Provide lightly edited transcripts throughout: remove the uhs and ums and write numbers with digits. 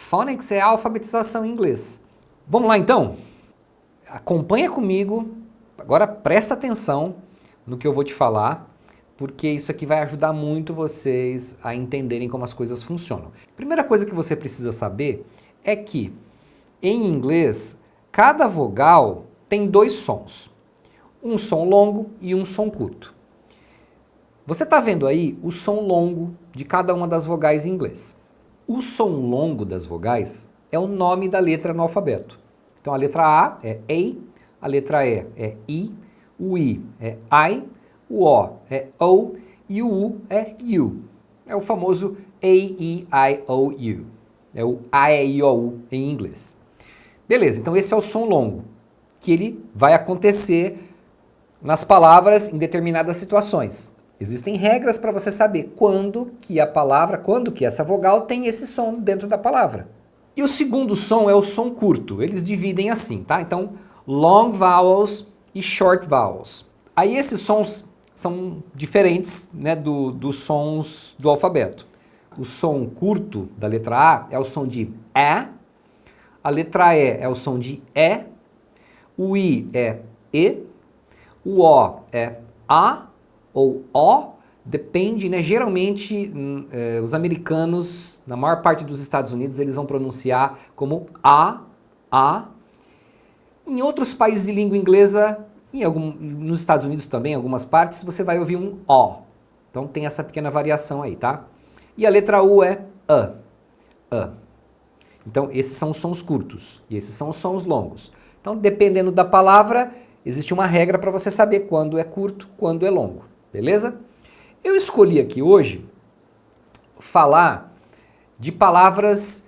Phonics é a alfabetização em inglês. Vamos lá então? Acompanha comigo, agora presta atenção no que eu vou te falar, porque isso aqui vai ajudar muito vocês a entenderem como as coisas funcionam. Primeira coisa que você precisa saber é que, em inglês, cada vogal tem dois sons. Um som longo e um som curto. Você está vendo aí o som longo de cada uma das vogais em inglês. O som longo das vogais é o nome da letra no alfabeto. Então a letra A é a letra E é I, o I é I, o O é O e o U é U. É o famoso A-E-I-O-U. É o A-E-I-O-U em inglês. Beleza, então esse é o som longo, que ele vai acontecer nas palavras em determinadas situações. Existem regras para você saber quando que essa vogal tem esse som dentro da palavra. E o segundo som é o som curto. Eles dividem assim, tá? Então, long vowels e short vowels. Aí esses sons são diferentes, né, dos sons do alfabeto. O som curto da letra A é o som de a letra E é o som de E, o I é E, o O é A ou O, depende, né? Geralmente os americanos, na maior parte dos Estados Unidos, eles vão pronunciar como A. Em outros países de língua inglesa, nos Estados Unidos também, em algumas partes, você vai ouvir um O. Então tem essa pequena variação aí, tá? E a letra U é A. Então esses são os sons curtos e esses são os sons longos. Então dependendo da palavra, existe uma regra para você saber quando é curto, quando é longo. Beleza? Eu escolhi aqui hoje falar de palavras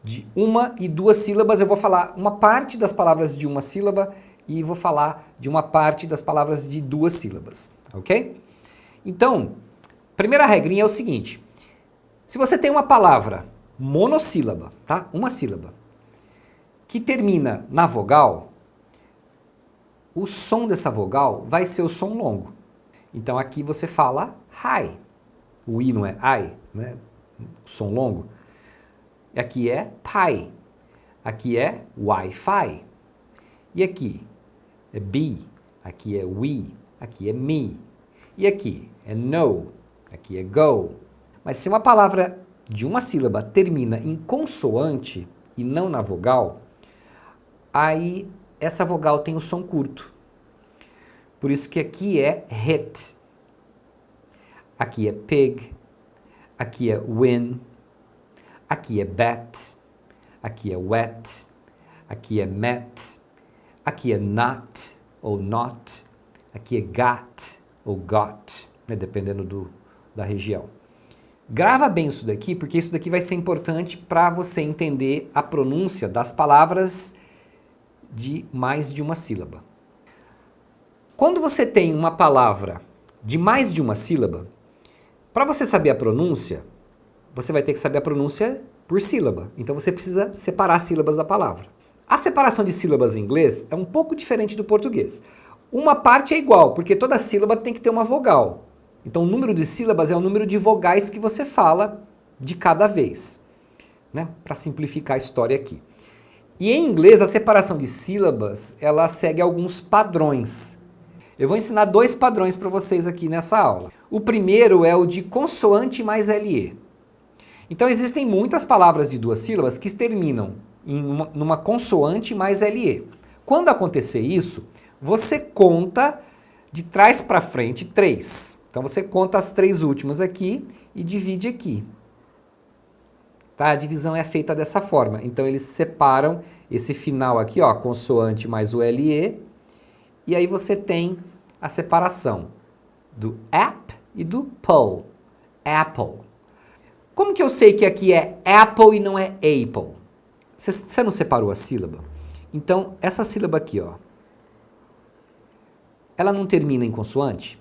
de uma e duas sílabas. Eu vou falar uma parte das palavras de uma sílaba e vou falar de uma parte das palavras de duas sílabas, ok? Então, primeira regrinha é o seguinte. Se você tem uma palavra monossílaba, tá? Uma sílaba, que termina na vogal, o som dessa vogal vai ser o som longo. Então aqui você fala hi. O I não é I, né? O som longo. Aqui é pi. Aqui é Wi-Fi. E aqui é be. Aqui é we. Aqui é me. E aqui é no. Aqui é go. Mas se uma palavra de uma sílaba termina em consoante e não na vogal, aí essa vogal tem o som curto. Por isso que aqui é hit, aqui é pig, aqui é win, aqui é bet, aqui é wet, aqui é met, aqui é not ou not, aqui é got ou got, né, dependendo da região. Grava bem isso daqui, porque isso daqui vai ser importante para você entender a pronúncia das palavras de mais de uma sílaba. Quando você tem uma palavra de mais de uma sílaba, para você saber a pronúncia, você vai ter que saber a pronúncia por sílaba. Então você precisa separar as sílabas da palavra. A separação de sílabas em inglês é um pouco diferente do português. Uma parte é igual, porque toda sílaba tem que ter uma vogal. Então o número de sílabas é o número de vogais que você fala de cada vez, né? Para simplificar a história aqui. E em inglês a separação de sílabas, ela segue alguns padrões. Eu vou ensinar dois padrões para vocês aqui nessa aula. O primeiro é o de consoante mais LE. Então existem muitas palavras de duas sílabas que terminam numa consoante mais LE. Quando acontecer isso, você conta de trás para frente 3. Então você conta as 3 últimas aqui e divide aqui. Tá? A divisão é feita dessa forma. Então eles separam esse final aqui, ó, consoante mais o LE, e aí você tem a separação do app e do pull. Apple. Como que eu sei que aqui é apple e não é apple? Você não separou a sílaba? Então, essa sílaba aqui, ó, ela não termina em consoante?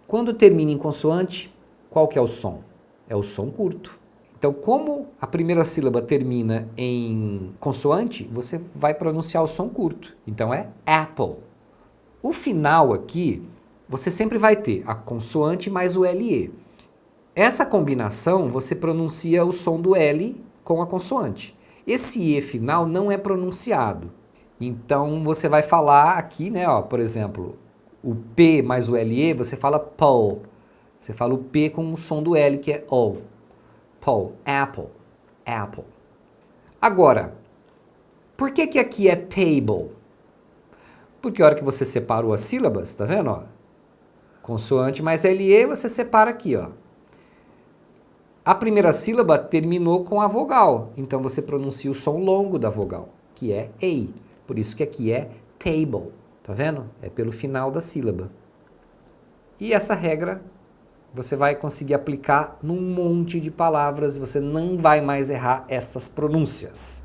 Quando termina em consoante, qual que é o som? É o som curto. Então, como a primeira sílaba termina em consoante, você vai pronunciar o som curto. Então, é apple. O final aqui, você sempre vai ter a consoante mais o LE. Essa combinação, você pronuncia o som do L com a consoante. Esse E final não é pronunciado. Então você vai falar aqui, né, ó, por exemplo, o P mais o LE, você fala pole. Você fala o P com o som do L, que é O. Pole, apple, apple. Agora, por que que aqui é table? Porque a hora que você separou as sílabas, tá vendo, ó? Consoante mais LE, você separa aqui, ó. A primeira sílaba terminou com a vogal, então você pronuncia o som longo da vogal, que é A. Por isso que aqui é table, tá vendo? É pelo final da sílaba. E essa regra você vai conseguir aplicar num monte de palavras, você não vai mais errar essas pronúncias.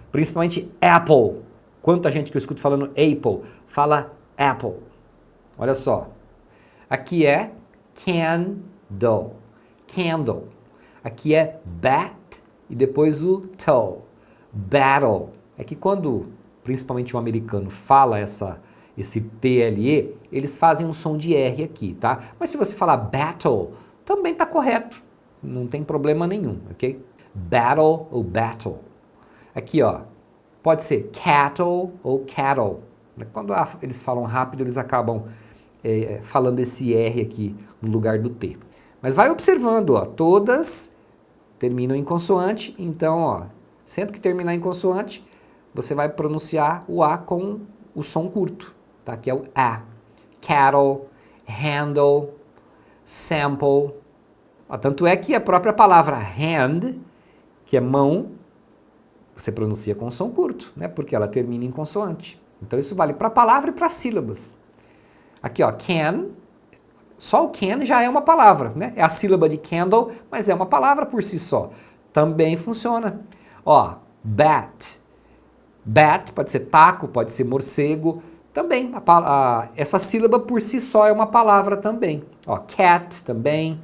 Principalmente apple. Quanta gente que eu escuto falando apple, fala apple. Olha só. Aqui é candle. Candle. Aqui é bat e depois o toe. Battle. É que quando, principalmente o americano, fala esse TLE, eles fazem um som de R aqui, tá? Mas se você falar battle, também tá correto. Não tem problema nenhum, ok? Battle ou battle. Aqui, ó, pode ser cattle ou cattle. Quando eles falam rápido, eles acabam falando esse R aqui no lugar do T. Mas vai observando, ó, todas terminam em consoante, então, ó, sempre que terminar em consoante, você vai pronunciar o A com o som curto, tá? Que é o A. Cattle, handle, sample. Ó, tanto é que a própria palavra hand, que é mão, você pronuncia com som curto, né? Porque ela termina em consoante. Então isso vale para a palavra e para sílabas. Aqui, ó, can. Só o can já é uma palavra, né? É a sílaba de candle, mas é uma palavra por si só. Também funciona. Ó, bat. Bat pode ser taco, pode ser morcego. Também, essa sílaba por si só é uma palavra também. Ó, cat também.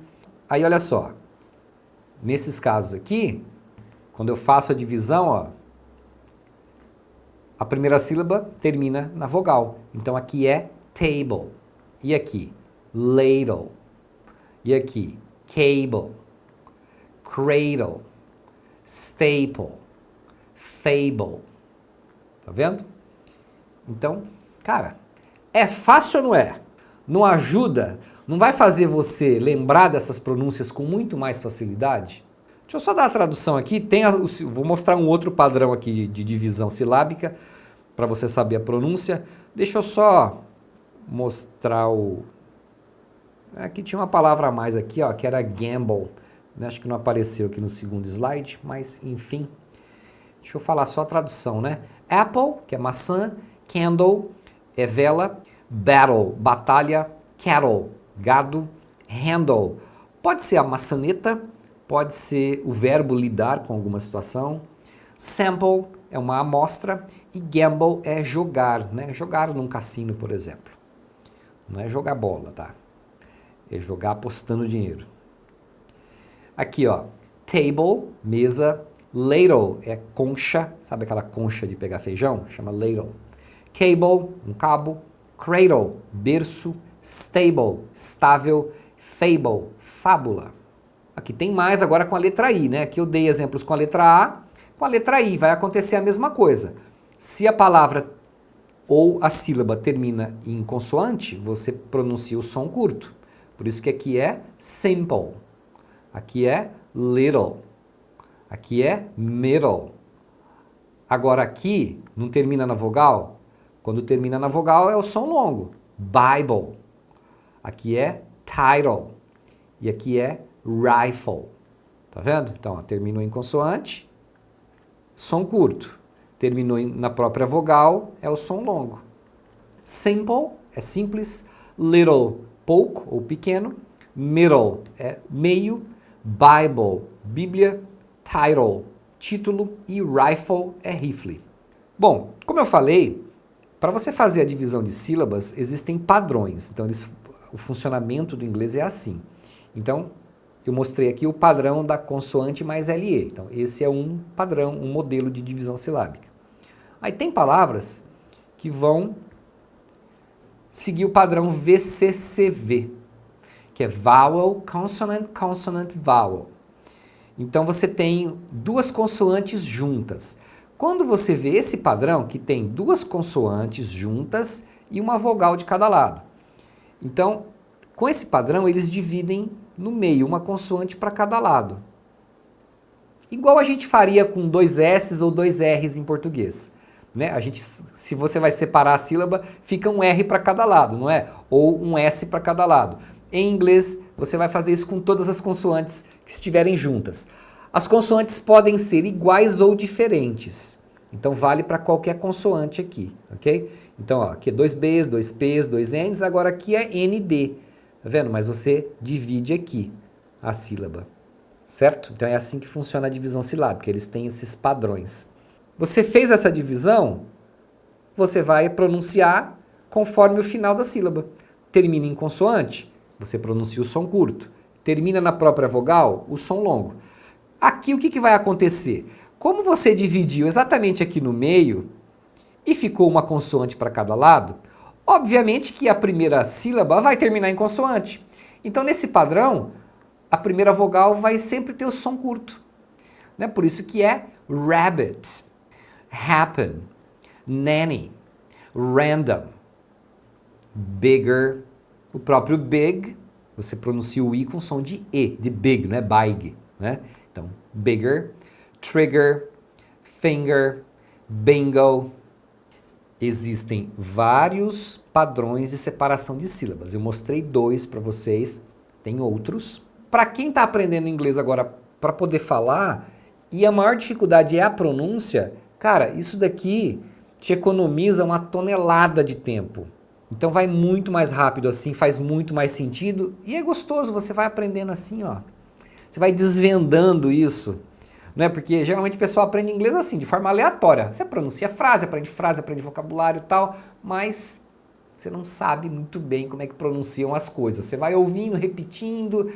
Aí olha só. Nesses casos aqui, quando eu faço a divisão, ó, a primeira sílaba termina na vogal. Então aqui é table. E aqui? Ladle. E aqui? Cable. Cradle. Staple. Fable. Tá vendo? Então, cara, é fácil ou não é? Não ajuda? Não vai fazer você lembrar dessas pronúncias com muito mais facilidade? Deixa eu só dar a tradução aqui. Vou mostrar um outro padrão aqui de divisão silábica para você saber a pronúncia. Deixa eu só mostrar o... Aqui tinha uma palavra a mais aqui, ó, que era gamble. Acho que não apareceu aqui no segundo slide, mas enfim. Deixa eu falar só a tradução, né? Apple, que é maçã. Candle, é vela. Battle, batalha. Cattle, gado. Handle, pode ser a maçaneta, pode ser o verbo lidar com alguma situação. Sample é uma amostra. E gamble é jogar, né? Jogar num cassino, por exemplo. Não é jogar bola, tá? É jogar apostando dinheiro. Aqui, ó. Table, mesa. Ladle é concha. Sabe aquela concha de pegar feijão? Chama ladle. Cable, um cabo. Cradle, berço. Stable, estável. Fable, fábula. Aqui tem mais agora com a letra I, né? Aqui eu dei exemplos com a letra A. Com a letra I vai acontecer a mesma coisa. Se a palavra ou a sílaba termina em consoante, você pronuncia o som curto. Por isso que aqui é simple. Aqui é little. Aqui é middle. Agora aqui não termina na vogal? Quando termina na vogal é o som longo. Bible. Aqui é title. E aqui é rifle. Tá vendo? Então, ó, terminou em consoante, som curto. Terminou na própria vogal, é o som longo. Simple é simples. Little, pouco ou pequeno. Middle é meio. Bible, Bíblia. Title, título. E rifle é rifle. Bom, como eu falei, para você fazer a divisão de sílabas, existem padrões. Então, o funcionamento do inglês é assim. Então, eu mostrei aqui o padrão da consoante mais LE. Então, esse é um padrão, um modelo de divisão silábica. Aí tem palavras que vão seguir o padrão VCCV, que é vowel, consonant, consonant, vowel. Então você tem duas consoantes juntas. Quando você vê esse padrão, que tem duas consoantes juntas e uma vogal de cada lado. Então, com esse padrão, eles dividem no meio, uma consoante para cada lado. Igual a gente faria com dois S's ou dois R's em português. Né? Se você vai separar a sílaba, fica um R para cada lado, não é? Ou um S para cada lado. Em inglês, você vai fazer isso com todas as consoantes que estiverem juntas. As consoantes podem ser iguais ou diferentes. Então, vale para qualquer consoante aqui, ok? Então, ó, aqui é dois B's, dois P's, dois N's, agora aqui é ND. Tá vendo? Mas você divide aqui a sílaba, certo? Então, é assim que funciona a divisão silábica, eles têm esses padrões. Você fez essa divisão, você vai pronunciar conforme o final da sílaba. Termina em consoante, você pronuncia o som curto. Termina na própria vogal, o som longo. Aqui o que vai acontecer? Como você dividiu exatamente aqui no meio e ficou uma consoante para cada lado, obviamente que a primeira sílaba vai terminar em consoante. Então, nesse padrão, a primeira vogal vai sempre ter o som curto. Né? Por isso que é rabbit, happen, nanny, random, bigger. O próprio big, você pronuncia o I com som de E, de big, não é big. Né? Então, bigger, trigger, finger, bingo. Existem vários padrões de separação de sílabas. Eu mostrei 2 para vocês, tem outros. Para quem está aprendendo inglês agora para poder falar, e a maior dificuldade é a pronúncia, cara, isso daqui te economiza uma tonelada de tempo. Então vai muito mais rápido assim, faz muito mais sentido e é gostoso, você vai aprendendo assim, ó. Você vai desvendando isso. Não é? Porque geralmente o pessoal aprende inglês assim, de forma aleatória. Você pronuncia frase, aprende vocabulário e tal, mas você não sabe muito bem como é que pronunciam as coisas. Você vai ouvindo, repetindo,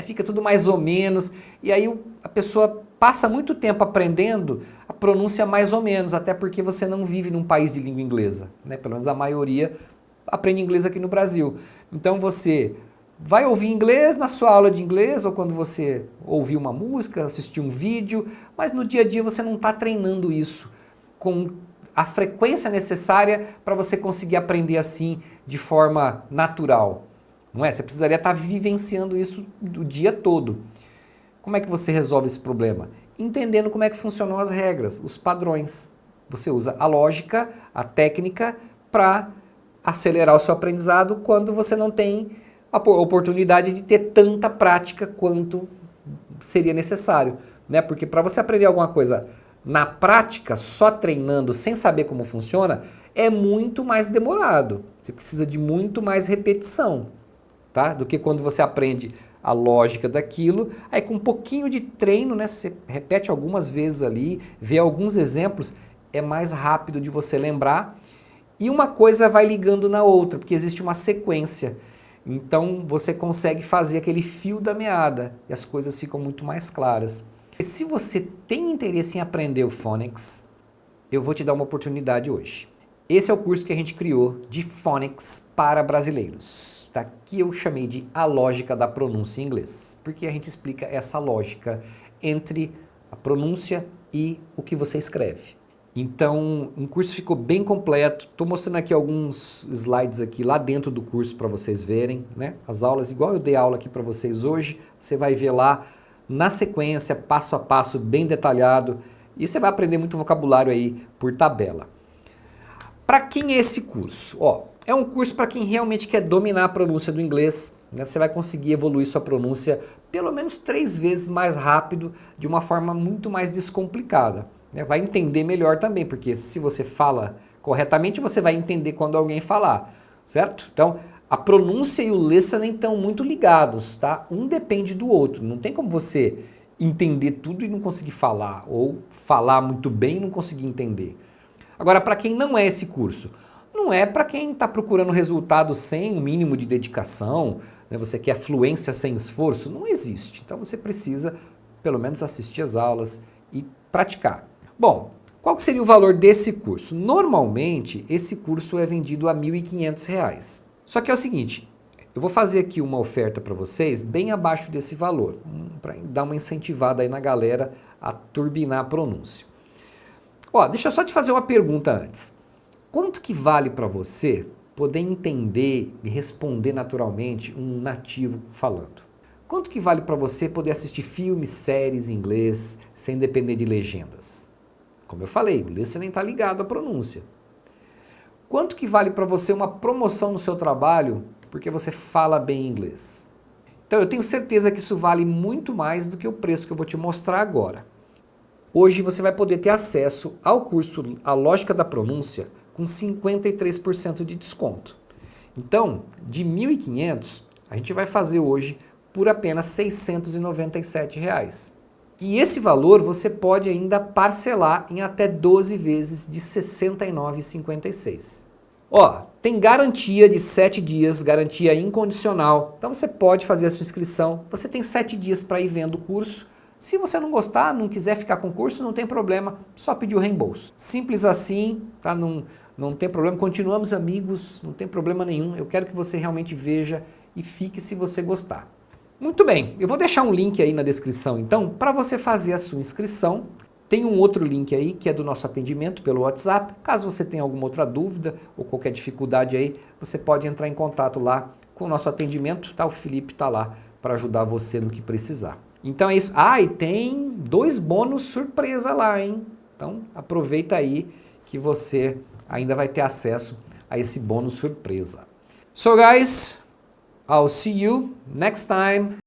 fica tudo mais ou menos, e aí a pessoa passa muito tempo aprendendo a pronúncia mais ou menos, até porque você não vive num país de língua inglesa, né? Pelo menos a maioria aprende inglês aqui no Brasil. Então você vai ouvir inglês na sua aula de inglês ou quando você ouvir uma música, assistir um vídeo, mas no dia a dia você não está treinando isso com a frequência necessária para você conseguir aprender assim de forma natural. Não é? Você precisaria estar vivenciando isso o dia todo. Como é que você resolve esse problema? Entendendo como é que funcionam as regras, os padrões. Você usa a lógica, a técnica para acelerar o seu aprendizado quando você não tem a oportunidade de ter tanta prática quanto seria necessário, né? Porque para você aprender alguma coisa na prática, só treinando, sem saber como funciona, é muito mais demorado. Você precisa de muito mais repetição, tá? Do que quando você aprende a lógica daquilo, aí com um pouquinho de treino, né? Você repete algumas vezes ali, vê alguns exemplos, é mais rápido de você lembrar e uma coisa vai ligando na outra, porque existe uma sequência. Então você consegue fazer aquele fio da meada e as coisas ficam muito mais claras. E se você tem interesse em aprender o Phonics, eu vou te dar uma oportunidade hoje. Esse é o curso que a gente criou de Phonics para brasileiros, tá? Que eu chamei de A Lógica da Pronúncia em Inglês, porque a gente explica essa lógica entre a pronúncia e o que você escreve. Então, o curso ficou bem completo. Estou mostrando aqui alguns slides aqui lá dentro do curso para vocês verem, né? As aulas, igual eu dei aula aqui para vocês hoje, você vai ver lá na sequência, passo a passo, bem detalhado. E você vai aprender muito vocabulário aí por tabela. Para quem é esse curso? Ó, é um curso para quem realmente quer dominar a pronúncia do inglês, né? Você vai conseguir evoluir sua pronúncia pelo menos 3 vezes mais rápido, de uma forma muito mais descomplicada. Vai entender melhor também, porque se você fala corretamente, você vai entender quando alguém falar, certo? Então, a pronúncia e o listening estão muito ligados, tá? Um depende do outro. Não tem como você entender tudo e não conseguir falar, ou falar muito bem e não conseguir entender. Agora, para quem não é esse curso, não é para quem está procurando resultado sem um mínimo de dedicação, né? Você quer fluência sem esforço, não existe. Então, você precisa, pelo menos, assistir as aulas e praticar. Bom, qual que seria o valor desse curso? Normalmente, esse curso é vendido a R$ 1.500. Só que é o seguinte, Eu vou fazer aqui uma oferta para vocês bem abaixo desse valor, para dar uma incentivada aí na galera a turbinar a pronúncia. Ó, deixa eu só te fazer uma pergunta antes. Quanto que vale para você poder entender e responder naturalmente um nativo falando? Quanto que vale para você poder assistir filmes, séries em inglês sem depender de legendas? Como eu falei, o inglês você nem está ligado à pronúncia. Quanto que vale para você uma promoção no seu trabalho porque você fala bem inglês? Então eu tenho certeza que isso vale muito mais do que o preço que eu vou te mostrar agora. Hoje você vai poder ter acesso ao curso A Lógica da Pronúncia com 53% de desconto. Então, de R$ 1.500, a gente vai fazer hoje por apenas R$ 697. E esse valor você pode ainda parcelar em até 12 vezes de R$ 69,56. Ó, tem garantia de 7 dias, garantia incondicional. Então você pode fazer a sua inscrição. Você tem 7 dias para ir vendo o curso. Se você não gostar, não quiser ficar com o curso, não tem problema, só pedir o reembolso. Simples assim, tá? Não tem problema, continuamos amigos, não tem problema nenhum. Eu quero que você realmente veja e fique se você gostar. Muito bem, eu vou deixar um link aí na descrição então, para você fazer a sua inscrição. Tem um outro link aí que é do nosso atendimento pelo WhatsApp. Caso você tenha alguma outra dúvida ou qualquer dificuldade aí, você pode entrar em contato lá com o nosso atendimento, tá? O Felipe tá lá para ajudar você no que precisar. Então é isso. Ah, e tem 2 bônus surpresa lá, hein? Então aproveita aí que você ainda vai ter acesso a esse bônus surpresa. So guys, I'll see you next time.